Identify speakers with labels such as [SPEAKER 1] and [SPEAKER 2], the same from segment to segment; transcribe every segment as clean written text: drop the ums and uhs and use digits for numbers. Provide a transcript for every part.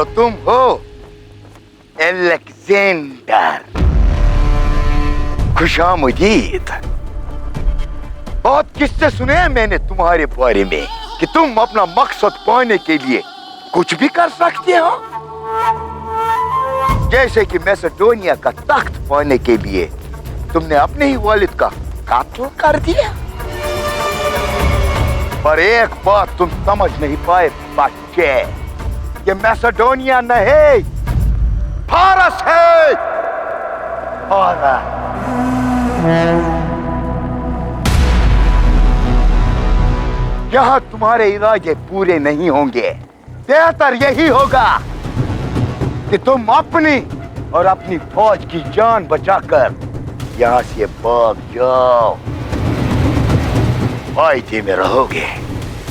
[SPEAKER 1] तो तुम हो अलेक्जेंडर। खुशामदीद। बहुत किस्से सुने हैं मैंने तुम्हारे बारे में कि तुम अपना मकसद पाने के लिए कुछ भी कर सकते हो, जैसे कि मैसेडोनिया का तख्त पाने के लिए तुमने अपने ही वालिद का कत्ल कर दिया। पर एक बात तुम समझ नहीं पाए बच्चे, ये मैसेडोनिया नहीं फारस है। फारस। यहाँ तुम्हारे इरादे पूरे नहीं होंगे। बेहतर यही होगा कि तुम अपनी और अपनी फौज की जान बचाकर यहाँ से भाग जाओ। फायदे में रहोगे।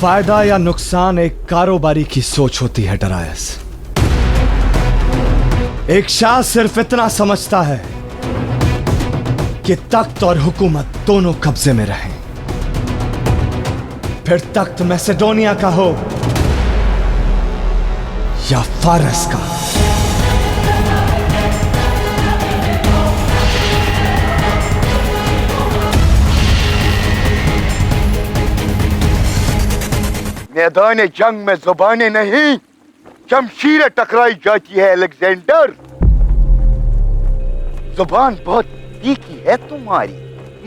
[SPEAKER 2] फायदा या नुकसान एक कारोबारी की सोच होती है डरायस। एक शाह सिर्फ इतना समझता है कि तख्त और हुकूमत दोनों कब्जे में रहें। फिर तख्त मैसेडोनिया का हो या फारस का।
[SPEAKER 1] मैदान जंग में जुबानें नहीं, शमशीरें टकराई जाती है अलेक्जेंडर। जुबान बहुत तीखी है तुम्हारी,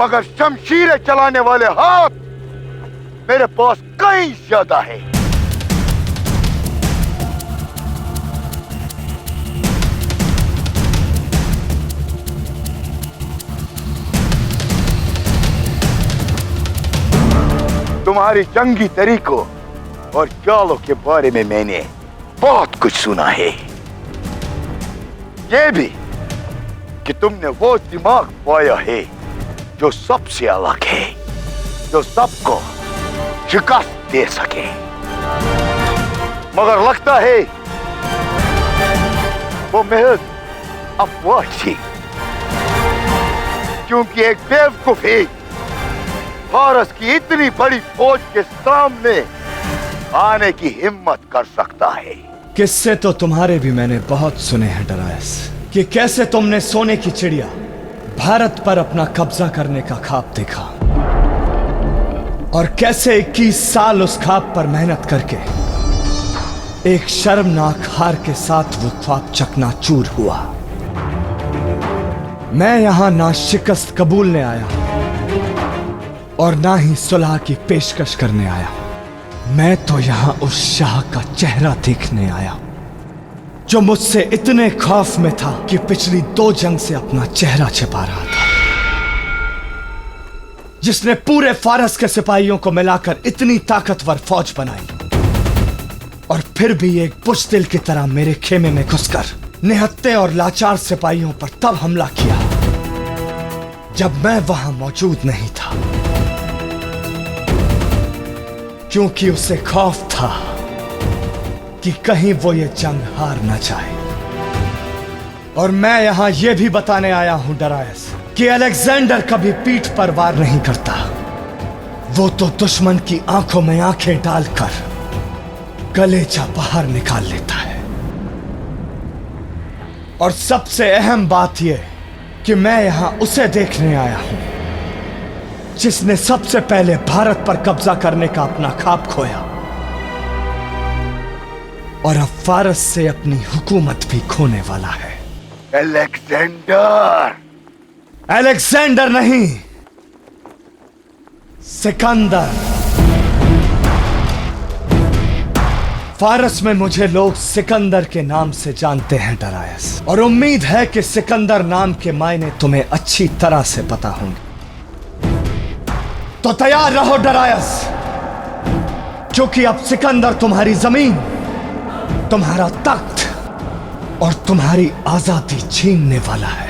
[SPEAKER 1] मगर शमशीरें चलाने वाले हाथ मेरे पास कहीं ज्यादा है। तुम्हारी जंगी तरीकों और चालों के बारे में मैंने बहुत कुछ सुना है। ये भी कि तुमने वो दिमाग पाया है जो सबसे अलग है, जो सबको शिकस्त दे सके। मगर लगता है वो महज अफवाह थी, क्योंकि एक बेवकूफ ही फारस की इतनी बड़ी फौज के सामने आने की हिम्मत कर सकता है।
[SPEAKER 2] किस्से तो तुम्हारे भी मैंने बहुत सुने हैं डरायस, कि कैसे तुमने सोने की चिड़िया भारत पर अपना कब्जा करने का ख्वाब देखा और कैसे 21 साल उस ख्वाब पर मेहनत करके एक शर्मनाक हार के साथ वो ख्वाब चकनाचूर हुआ। मैं यहां ना शिकस्त कबूलने आया और ना ही सुलह की पेशकश करने आया। मैं तो यहां उस शाह का चेहरा देखने आया जो मुझसे इतने खौफ में था कि पिछली 2 जंग से अपना चेहरा छिपा रहा था, जिसने पूरे फारस के सिपाहियों को मिलाकर इतनी ताकतवर फौज बनाई और फिर भी एक बुज़दिल की तरह मेरे खेमे में घुसकर निहत्थे और लाचार सिपाहियों पर तब हमला किया जब मैं वहां मौजूद नहीं था, क्योंकि उसे खौफ था कि कहीं वो ये जंग हार ना जाए। और मैं यहां ये भी बताने आया हूं डरायस कि अलेक्जेंडर कभी पीठ पर वार नहीं करता। वो तो दुश्मन की आंखों में आंखें डालकर कलेजा बाहर निकाल लेता है। और सबसे अहम बात यह कि मैं यहां उसे देखने आया हूं जिसने सबसे पहले भारत पर कब्जा करने का अपना ख्वाब खोया और अब फारस से अपनी हुकूमत भी खोने वाला है।
[SPEAKER 1] अलेक्जेंडर।
[SPEAKER 2] अलेक्जेंडर नहीं, सिकंदर। फारस में मुझे लोग सिकंदर के नाम से जानते हैं डरायस, और उम्मीद है कि सिकंदर नाम के मायने तुम्हें अच्छी तरह से पता होंगे। तो तैयार रहो डरायस, क्योंकि अब सिकंदर तुम्हारी जमीन, तुम्हारा तख्त और तुम्हारी आजादी छीनने वाला है।